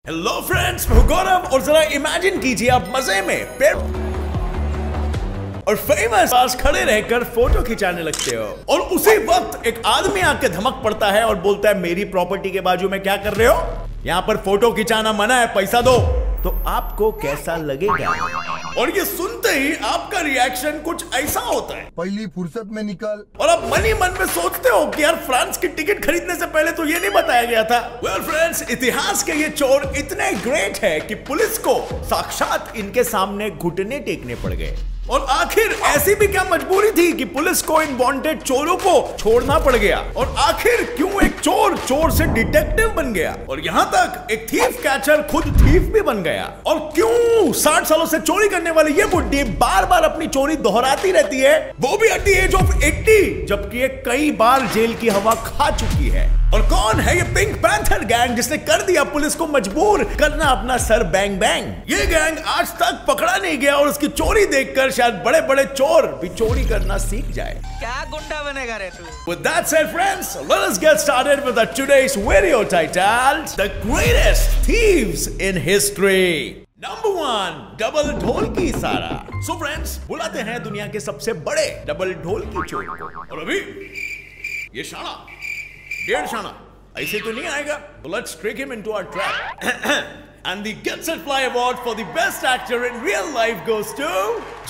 Hello friends, मैं हूं गौरव और जरा इमेजिन कीजिए आप मजे में पेड़ और फेमस पास खड़े रहकर फोटो खिंचाने लगते हो और उसी वक्त एक आदमी आके धमक पड़ता है और बोलता है मेरी प्रॉपर्टी के बाजू में क्या कर रहे हो, यहाँ पर फोटो खिंचाना मना है, पैसा दो। तो आपको कैसा लगेगा? और ये सुनते ही आपका रिएक्शन कुछ ऐसा होता है, पहली फुर्सत में निकल। और आप मन ही मन में सोचते हो कि यार फ्रांस की टिकट खरीदने से पहले तो ये नहीं बताया गया था। वेल फ्रेंड्स, इतिहास के ये चोर इतने ग्रेट है कि पुलिस को साक्षात इनके सामने घुटने टेकने पड़ गए। और आखिर ऐसी भी क्या मजबूरी थी कि पुलिस को इन वांटेड चोरों को छोड़ना पड़ गया? और आखिर क्यों एक चोर चोर से डिटेक्टिव बन गया और यहाँ तक एक थीफ कैचर खुद थीफ भी बन गया? और क्यों 60 सालों से चोरी करने वाली ये बुड्ढी बार बार अपनी चोरी दोहराती रहती है, वो भी एट द एज ऑफ 80, जबकि ये कई बार जेल की हवा खा चुकी है? और कौन है ये पिंक पैंथर गैंग जिसने कर दिया पुलिस को मजबूर करना अपना सर बैंग बैंग? ये गैंग आज तक पकड़ा नहीं गया और उसकी चोरी देखकर शायद बड़े बड़े चोर भी चोरी करना सीख जाए। क्या गुंडा बनेगा रे तू? With that said, friends, let us get started with our today's video titled The Greatest Thieves in History. Number 1, double ढोल की इशारा। So friends, बुलाते हैं दुनिया के सबसे बड़े डबल ढोल की चोर को। और अभी ये शाना, डेढ़ शाना ऐसे तो नहीं आएगा, तो let's trick him into our trap. And the Get Set Fly award for the best actor in real life goes to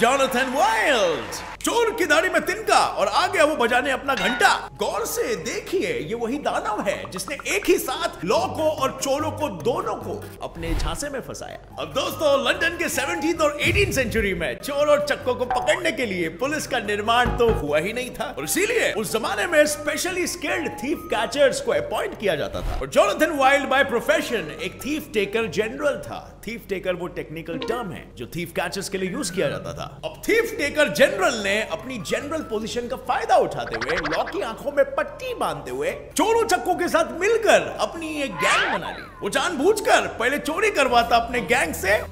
Jonathan Wild. चोर की दाढ़ी में तिनका और आ गया वो बजाने अपना घंटा। गौर से देखिए, ये वही दानव है जिसने एक ही साथ लॉ को और चोरों को दोनों को अपने झांसे में फंसाया। अब दोस्तों, लंदन के 17th और 18th सेंचुरी में चोर और चक्कों को पकड़ने के लिए पुलिस का निर्माण तो हुआ ही नहीं था और इसीलिए उस जमाने में स्पेशली स्किल्ड थीफ कैचर्स को अपॉइंट किया जाता था। और जोनाथन वाइल्ड बाय प्रोफेशन एक थीफ टेकर जनरल था। थीफ टेकर वो टेक्निकल टर्म है जो थीफ कैचर्स के लिए यूज किया जाता था। अब थीफ टेकर जनरल ने अपनी जनरल पोजीशन का फायदा उठाते हुए लॉ की आंखों में पट्टी बांधते हुए चोरों चक्कों के साथ मिलकर अपनी एक गैंग बना ली। वो जानबूझकर पहले चोरी करवाता अपने गैंग से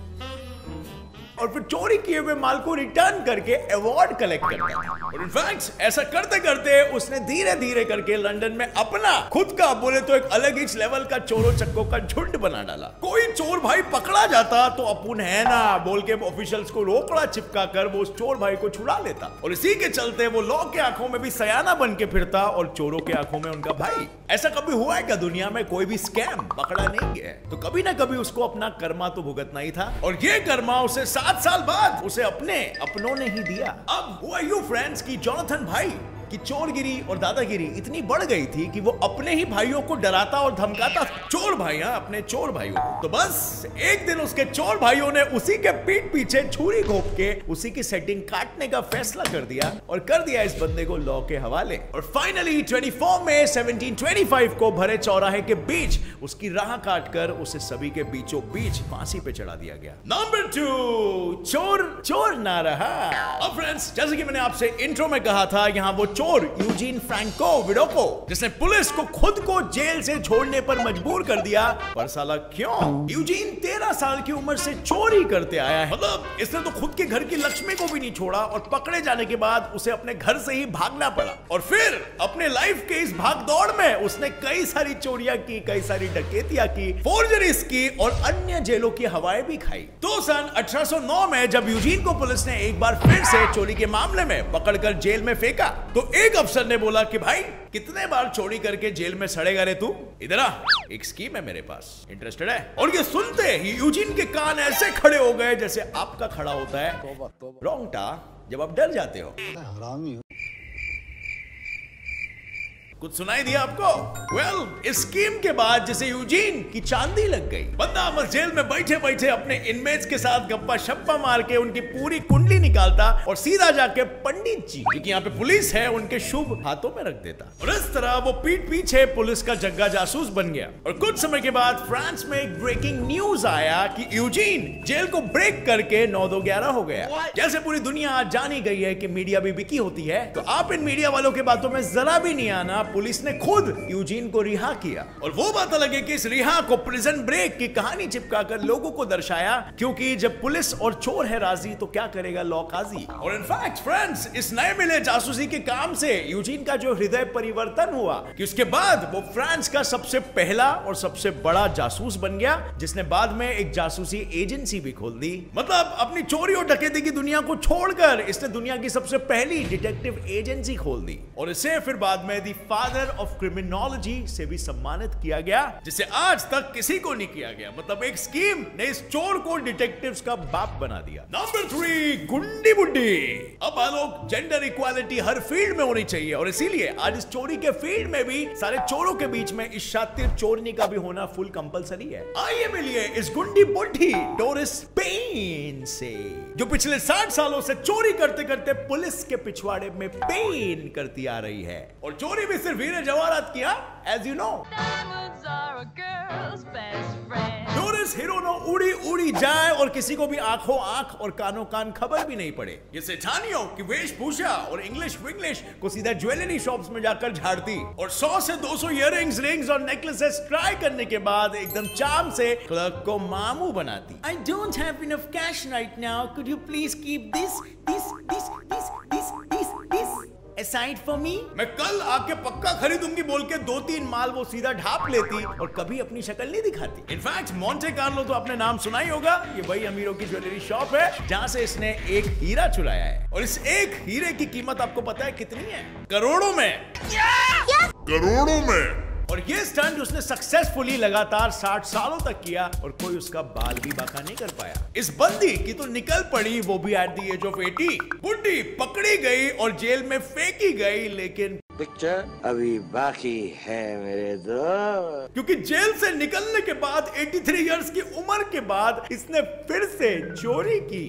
और फिर चोरी किए हुए माल को रिटर्न करके अवार्ड कलेक्ट करता था। और इनफैक्ट ऐसा करते करते उसने धीरे धीरे करके लंदन में अपना खुद का बोले तो एक अलग ही लेवल का चोरों चक्कों का झुंड बना डाला। कोई चोर भाई पकड़ा जाता तो अपुन है ना बोल के ऑफिशियल्स को रोकड़ा चिपका कर वो उस चोर भाई को छुड़ा लेता और इसी के चलते वो लॉ के आंखों में भी सयाना बन के फिरता और चोरों के आंखों में उनका भाई। ऐसा कभी हुआ है क्या दुनिया में कोई भी स्कैम पकड़ा नहीं है तो कभी ना कभी उसको अपना कर्मा तो भुगतना ही था और ये कर्मा उसे 7 साल बाद उसे अपनों ने ही दिया। अब हुआ यू फ्रेंड्स की जोनाथन भाई कि चोरगिरी और दादागिरी इतनी बढ़ गई थी कि वो अपने ही भाइयों को डराता और धमकाता। चोर भाइयां अपने चोर भाइयों को। तो बस एक दिन उसके चोर भाइयों ने उसी के पीठ पीछे छुरी घोंप के उसी की सेटिंग काटने का फैसला कर दिया और कर दिया इस बंदे को लॉ के हवाले। और फाइनली 24 मई 1725 को भरे चौराहे के बीच उसकी राह काटकर उसे सभी के बीचों बीच फांसी पे चढ़ा दिया गया। नंबर 2, चोर चोर ना रहा। अब फ्रेंड्स, जैसे कि मैंने आपसे इंट्रो में कहा था, यहाँ वो चोर यूजीन फ्रैंको विडोको जिसने पुलिस को खुद को जेल से छोड़ने पर मजबूर कर दिया। पर साला क्यों? यूजीन 13 साल की उम्र से चोरी करते आया है। मतलब इसने तो खुद के घर की लक्ष्मी को भी नहीं छोड़ा और पकड़े जाने के बाद उसे अपने घर से ही भागना पड़ा। और फिर अपने लाइफ के इस भागदौड़ में उसने कई सारी चोरियां की, कई सारी डकैतियां की, फोर्जरीज की और अन्य जेलों की हवाएं भी खाई। तो सन 1809 में जब यूजीन को पुलिस ने एक बार फिर से चोरी के मामले में पकड़कर जेल में फेंका तो एक अफसर ने बोला कि भाई कितने बार चोरी करके जेल में सड़ेगा रे तू, इधर आ, एक स्कीम है मेरे पास, इंटरेस्टेड है? और ये सुनते ही यूजीन के कान ऐसे खड़े हो गए जैसे आपका खड़ा होता है रोंगटा जब आप डर जाते हो। हरामी हो। कुछ सुनाई दिया आपको? वेल, इस स्कीम के बाद जैसे यूजीन की चांदी लग गई। बंदा बस जेल में बैठे बैठे अपने इनमेट्स के साथ गप्पा शप्पा मार के उनकी पूरी कुंडली निकालता और सीधा जाके पंडित जी, क्योंकि यहाँ पे पुलिस है, उनके शुभ हाथों में रख देता। और इस तरह वो पीठ पीछे पुलिस का जग्गा जासूस बन गया। और कुछ समय के बाद फ्रांस में एक ब्रेकिंग न्यूज आया कि यूजीन जेल को ब्रेक करके 9-2-11 हो गया। जैसे पूरी दुनिया आज जानी गई है कि मीडिया भी बिकी होती है, तो आप इन मीडिया वालों के बातों में जरा भी नहीं आना। पुलिस ने खुद यूजीन को रिहा किया। और वो बात अलग है कि इस रिहा को प्रिजन ब्रेक की कहानी चिपकाकर लोगों को दर्शाया, क्योंकि जब पुलिस और चोर है राजी तो क्या करेगा लॉ काजी। और इनफैक्ट फ्रेंड्स, इस नए मिले जासूसी के काम से यूजीन का जो हृदय परिवर्तन हुआ कि उसके बाद वो फ्रांस का सबसे पहला और सबसे बड़ा जासूस बन गया, जिसने बाद में एक जासूसी एजेंसी भी खोल दी। मतलब अपनी चोरी और डकैती की दुनिया को छोड़कर इसने दुनिया की सबसे पहली डिटेक्टिव एजेंसी खोल दी और इसे फिर बाद में द फादर ऑफ क्रिमिनोलॉजी से भी सम्मानित किया गया, जिसे आज तक किसी को नहीं किया गया। मतलब एक स्कीम ने इस चोर को डिटेक्टिव्स का बाप बना दिया। नंबर 3, गुंडी बुड्डी। अब लोग जेंडर इक्वालिटी हर फील्ड में होनी चाहिए और इसीलिए आज इस चोरी के फील्ड में भी सारे चोरों के बीच में इस शातिर चोरनी का भी होना फुल कंपलसरी है। आइए मिलिए इस गुंडी बुड्ढी डोरिस पेन से, जो पिछले 60 सालों से चोरी करते करते पुलिस के पिछवाड़े में पेन करती आ रही है। और चोरी भी सिर्फ हीरे जवाहरात किया, एज यू नो। डोरिस हीरोनो उड़ी उड़ी जाए और किसी को भी आंखों आंख और कानों कान खबर भी नहीं पड़े। ये सेठानियों की वेशभूषा और इंग्लिश विंग्लिश को सीधा ज्वेलरी शॉप्स में जाकर झाड़ती और 100 से 200 इयररिंग्स, रिंग्स और नेकलेसेस ट्राई करने के बाद एकदम चाम से क्लर्क को मामू बनाती। I don't have enough cash right now. Could you please keep this aside for me? मैं कल आके पक्का खरीदूंगी बोल के 2-3 माल वो सीधा ढाप लेती और कभी अपनी शक्ल नहीं दिखाती। इनफैक्ट मोंटे कार्लो तो आपने नाम सुना ही होगा। ये वही अमीरों की ज्वेलरी शॉप है जहां से इसने एक हीरा चुराया है और इस एक हीरे की कीमत आपको पता है कितनी है? करोड़ों में। करोड़ों में। और ये स्टंट उसने सक्सेसफुली लगातार 60 सालों तक किया और कोई उसका बाल भी बाका नहीं कर पाया। इस बंदी की तो निकल पड़ी, वो भी एट द एज ऑफ 80। बुड्ढी पकड़ी गई और जेल में फेंकी गई, लेकिन पिक्चर अभी बाकी है मेरे दोस्त। क्योंकि जेल से निकलने के बाद 83 इयर्स की उम्र के बाद इसने फिर से चोरी की,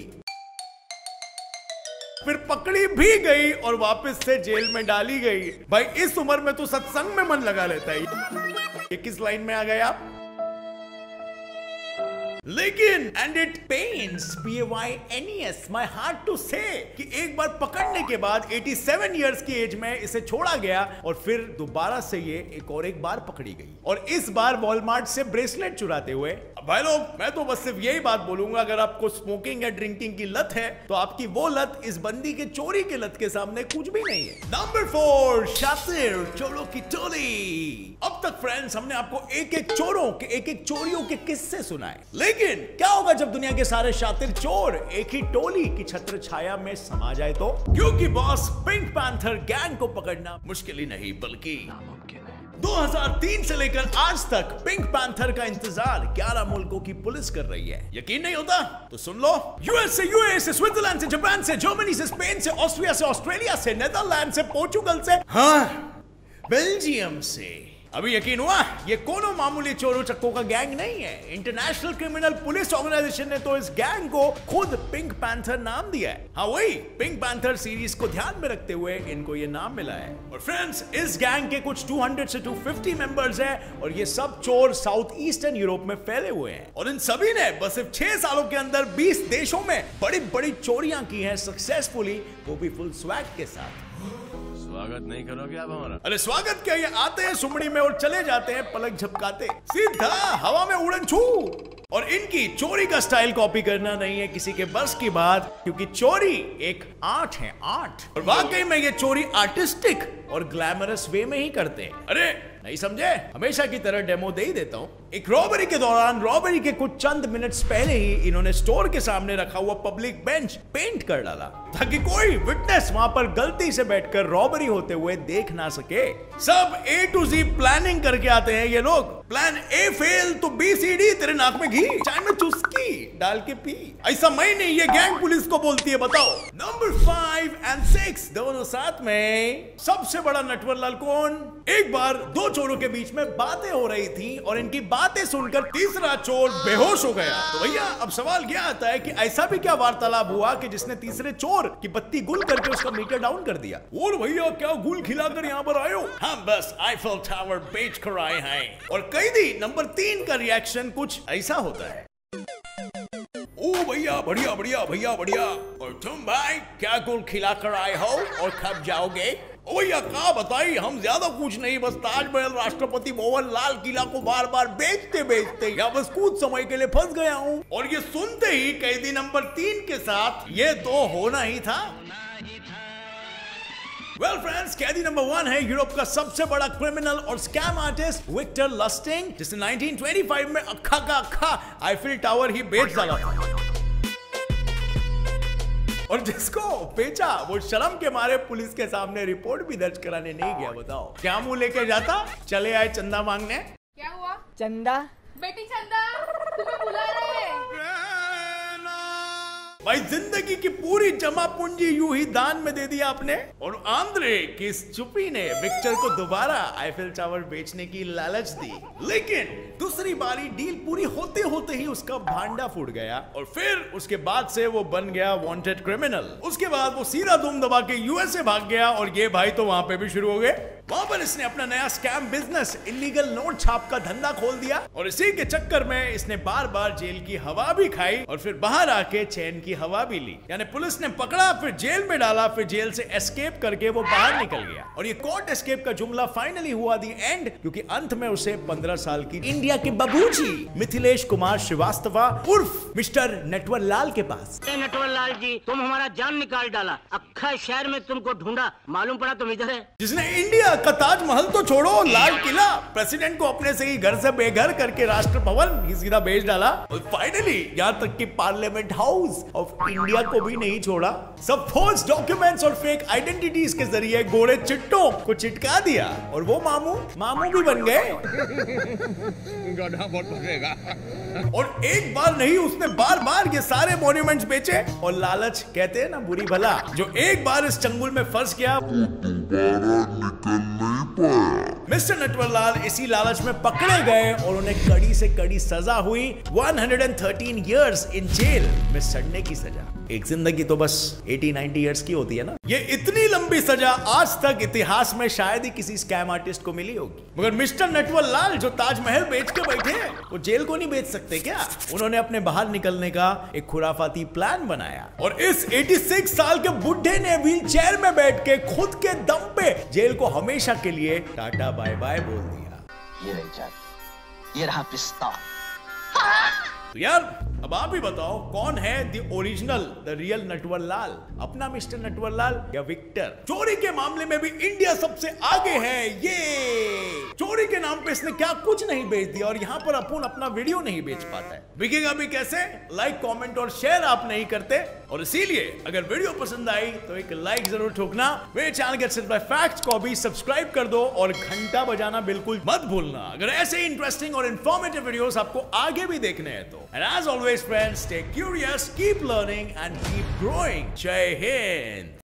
फिर पकड़ी भी गई और वापस से जेल में डाली गई। भाई इस उम्र में तो सत्संग में मन लगा लेता है। ये किस लाइन में आ गए आप? लेकिन and it pains PAYNES my heart to say कि एक बार पकड़ने के बाद 87 इयर्स की एज में इसे छोड़ा गया और फिर दोबारा से ये एक बार पकड़ी गई और इस बार वॉलमार्ट से ब्रेसलेट चुराते हुए। भाई लोग, मैं तो बस सिर्फ यही बात बोलूंगा, अगर आपको स्मोकिंग या ड्रिंकिंग की लत है तो आपकी वो लत इस बंदी के चोरी के लत के सामने कुछ भी नहीं है। नंबर 4, शातिर चोरों की टोली। अब तक फ्रेंड्स हमने आपको एक एक चोरों के एक एक चोरियों के किस्से सुनाए, लेकिन क्या होगा जब दुनिया के सारे शातिर चोर एक ही टोली की छत्र छाया में समा जाए तो? क्योंकि बॉस, पिंक पैंथर गैंग को पकड़ना मुश्किल ही नहीं बल्कि नामुमकिन है। 2003 से लेकर आज तक पिंक पैंथर का इंतजार 11 मुल्कों की पुलिस कर रही है। यकीन नहीं होता तो सुन लो। यूएस से यूए से, स्विट्जरलैंड से, जापान से, जर्मनी से, स्पेन से, ऑस्ट्रिया से, ऑस्ट्रेलिया से, नेदरलैंड से, पोर्चुगल से, हाँ बेल्जियम से। अभी यकीन हुआ? ये कोनो मामूली चोरों चक्कों का गैंग नहीं है। इंटरनेशनल क्रिमिनल पुलिस ऑर्गेनाइजेशन ने तो इस गैंग को खुद पिंक पैंथर नाम दिया है। हाँ वही पिंक पैंथर सीरीज को ध्यान में रखते हुए इनको ये नाम मिला है। और फ्रेंड्स, इस गैंग के कुछ 200 से 250 मेंबर्स हैं और ये सब चोर साउथ ईस्टर्न यूरोप में फैले हुए हैं और इन सभी ने बस सिर्फ 6 सालों के अंदर 20 देशों में बड़ी बड़ी चोरियां की हैं सक्सेसफुली, वो भी फुल स्वैग के साथ। स्वागत नहीं करोगे आप हमारा? अरे स्वागत क्या, ये आते हैं सुमड़ी में और चले जाते हैं पलक झपकाते, सीधा हवा में उड़न छू। और इनकी चोरी का स्टाइल कॉपी करना नहीं है किसी के बस की बात, क्योंकि चोरी एक आर्ट है, आर्ट। और वाकई में ये चोरी आर्टिस्टिक और ग्लैमरस वे में ही करते हैं। अरे नहीं समझे? हमेशा की तरह डेमो दे ही देता हूं। एक रॉबरी के दौरान रॉबरी के कुछ चंद मिनट्स पहले ही इन्होंने स्टोर के सामने रखा हुआ पब्लिक बेंच पेंट कर डाला ताकि कोई विटनेस वहां पर गलती से बैठकर रॉबरी होते हुए देख ना सके। सब A to Z प्लानिंग करके आते हैं ये लोग। प्लान A फेल तो BCD तेरे नाक में घी, चाय में चुस्की डाल के पी। ऐसा मैं नहीं, ये गैंग पुलिस को बोलती है। बताओ। नंबर 5 और 6 दोनों साथ में। सबसे बड़ा नटवर लाल कौन? एक बार दो चोरों के बीच में बातें हो रही थी और इनकी बातें सुनकर तीसरा चोर बेहोश हो गया। तो भैया अब सवाल क्या आता है कि ऐसा भी क्या वार्तालाप हुआ कि जिसने तीसरे चोर की बत्ती गुल करके उसका मीटर डाउन कर दिया? और भैया क्या गुल खिलाकर यहाँ पर आए हो? हम बस आईफल टावर बेच कर आए हैं। और कैदी नंबर 3 का रिएक्शन कुछ ऐसा होता है। ओ भैया बढ़िया बढ़िया भैया बढ़िया। और तुम भाई क्या गुल खिलाकर आए हो और कब जाओगे? ओ भैया का बताई, हम ज्यादा कुछ नहीं, बस ताजमहल, राष्ट्रपति भवन, लाल किला को बार बार बेचते बेचते या बस कुछ समय के लिए फंस गया हूँ। और ये सुनते ही कैदी नंबर 3 के साथ ये तो होना ही था। वेल फ्रेंड्स, कैदी नंबर 1 है यूरोप का सबसे बड़ा क्रिमिनल और स्कैम आर्टिस्ट विक्टर लस्टिंग, जिसने 1925 में अक्खा का अक्खा आईफिल टावर ही बेच डाला था। और जिसको बेचा वो शर्म के मारे पुलिस के सामने रिपोर्ट भी दर्ज कराने नहीं गया। बताओ क्या मुंह लेके जाता? चले आए चंदा मांगने। क्या हुआ? चंदा बेटी चंदा तुम्हें बुला रहे हैं। भाई जिंदगी की पूरी जमा पूंजी यूं ही दान में दे दिया आपने। और आंद्रे की इस चुप्पी ने विक्टर को दोबारा आईफिल टावर बेचने की लालच दी, लेकिन दूसरी बारी डील पूरी होते होते ही उसका भांडा फूट गया और फिर उसके बाद से वो बन गया वांटेड क्रिमिनल। उसके बाद वो सीधा दुम दबा के यूएसए भाग गया और ये भाई तो वहां पे भी शुरू हो गए। वहां पर इसने अपना नया स्कैम बिजनेस इलीगल नोट छाप का धंधा खोल दिया और इसी के चक्कर में इसने बार बार जेल की हवा भी खाई और फिर बाहर आके चैन की हवा भी ली। यानी पुलिस ने पकड़ा, फिर जेल में डाला, फिर जेल से एस्केप करके वो बाहर निकल गया। और ये कोर्ट एस्केप का जुमला फाइनली हुआ दी एंड, क्योंकि अंत में उसे 15 साल की इंडिया के बाबूजी मिथिलेश कुमार श्रीवास्तवा उर्फ मिस्टर नटवर लाल के पास। नटवर लाल जी, तुम हमारा जान निकाल डाला, अक्खा शहर में तुमको ढूंढा, मालूम पड़ा तुम इधर है। जिसने इंडिया का ताजमहल तो छोड़ो, लाल किला, प्रेसिडेंट को अपने से ही घर से बेघर करके राष्ट्र भवन ही सीधा भेज डाला और फाइनली यहाँ तक कि पार्लियामेंट हाउस ऑफ इंडिया को भी नहीं छोड़ा। सब फोर्ज डॉक्यूमेंट्स और फेक आइडेंटिटीज के जरिए गोरे चिट्टों को चिटका दिया और वो मामू भी बन गए। और एक बार नहीं, उसने बार बार ये सारे मॉन्यूमेंट्स बेचे और लालच कहते हैं ना बुरी भला, जो एक बार इस चंगुल में फंस गया मिस्टर नटवरलाल इसी लालच में पकड़े गए और उन्हें कड़ी से कड़ी सजा हुई। 113 इयर्स इन जेल में सड़ने की सजा। एक जिंदगी तो बस 80-90 इयर्स की होती है ना। ये इतनी लंबी सजा आज तक इतिहास में शायद ही किसी स्कैम आर्टिस्ट को मिली होगी। मगर मिस्टर नटवरलाल जो ताजमहल बेच के बैठे हैं, वो जेल को नहीं बेच सकते क्या? उन्होंने अपने बाहर निकलने का एक खुराफाती प्लान बनाया और इस 86 साल के बुढ़े ने व्हील चेयर में बैठ के खुद के दम पे जेल को हमेशा के लिए टाटा बाय बाय बोल दिया। ये रही जान, ये रहा पिस्ता। तो यार अब आप ही बताओ, कौन है the original, the real Natwarlal? अपना मिस्टर नटवरलाल या विक्टर? चोरी के मामले में भी इंडिया सबसे आगे है। ये चोरी के नाम पे इसने क्या कुछ नहीं बेच दिया और यहाँ पर अपन अपना वीडियो नहीं बेच पाता है। बिकेगा भी कैसे? लाइक, कमेंट और शेयर आप नहीं करते। और इसीलिए अगर वीडियो पसंद आई तो एक लाइक जरूर ठोकना। मेरे channel get set by facts को भी सब्सक्राइब कर दो और घंटा बजाना बिल्कुल मत भूलना अगर ऐसे इंटरेस्टिंग और इन्फॉर्मेटिव वीडियोस आपको आगे भी देखने हैं तो। And as always friends, stay curious, keep learning and keep growing. Jai Hind.